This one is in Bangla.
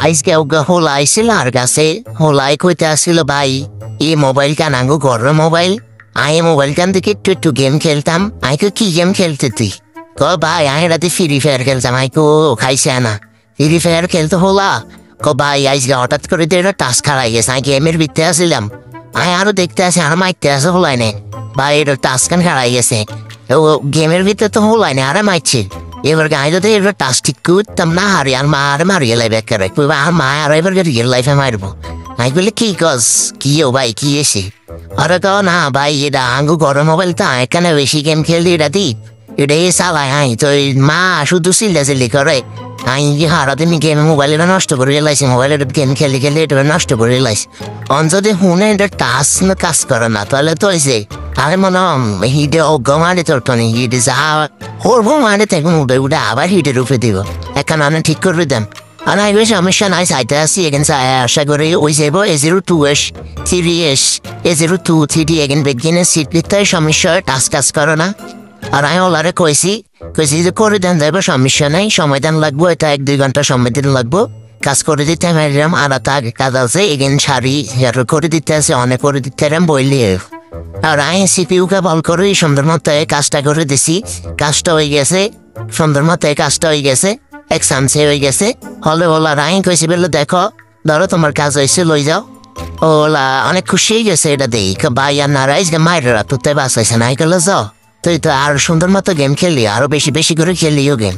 আজকে ওকে হোলা আইছিল আর কাছে হোলাই কইতে আসছিল ভাই এই মোবাইল কান আঙ্গু ঘর মোবাইল আই মোবাইল কান থেকে একটু একটু গেম খেলতাম আইকে কি গেম খেলতে তুই ক ভাই আই রাতে ফ্রি ফায়ার খেলতাম আইকো খাইছে না ফ্রি ফায়ার খেলতে হোলা ক ভাই আজকে হঠাৎ করে তো এটা টাস্ক হারাই গেছে আই গেমের ভিতরে আসছিলাম আই আরো দেখতে আসে আর মাইতে আসে হোলাই নে ভাই এটা টাস্ক কান হারাই গেছে ও গেমের ভিতরে তো হোলাই নে আরে মাইছে এবার গাই যদি এবার টাস্ক ঠিক করতাম না হারি আর মা আর মারিয়ে লাইবে করে আর মা আর এবার রিয়েল লাইফে মারবো আমি বলি কি কস কি ও ভাই কি এসে আরে কও না ভাই এটা আঙ্গু গরম মোবাইল তো এখানে বেশি গেম খেলি এটা দি এটা এ চালায় আই তো মা শুধু চিল্লি করে আই হারাদিন গেম মোবাইল এটা নষ্ট করে লাইছি মোবাইল গেম খেলি খেলি এটা নষ্ট করে লাইছি অন যদি শুনে এটা টাচ না কাজ করে না তাহলে তো হয়েছে আরে মনে হিটে অজ্ঞ মারে তোর তো হিটে যা করবো মানে তখন উঠে উঠে আবার হিটের উপরে দিব এখন আমি ঠিক করে দেন আর আমি সমস্যা নাই চাইতে আসছি এখানে আশা করি ওই যাব A02S 3S A02 3D এখানে বেগিনে সিট লিখতে সমস্যা টাচ কাজ করে না আর আমি ওলারে কইছি যে করে দেন যাইবো সমস্যা নাই সময় দেন লাগবো এটা 1-2 ঘন্টা সময় দিন লাগবো কাজ করে দিতে পারলাম আর তার কাজ আছে এখানে শাড়ি করে দিতে আছে অনেক করে দিতে বললি আর আমি সিপিউকে বল করে সুন্দর মতো কাজটা করে দিছি কাজটা হয়ে গেছে সুন্দর মতো কাজটা হয়ে গেছে এক্সামসে হয়ে গেছে হলে ওলা রাই কইছি বললো দেখো ধরো তোমার কাজ হয়েছে লই যাও ওলা অনেক খুশি হয়ে গেছে এটা দেখ ভাই আর নারাইজ মায়েরা তো বাঁচাইছে নাই গেল যাও তুই তো আর সুন্দর মতো গেম খেললি আরো বেশি বেশি করে খেললিও গেম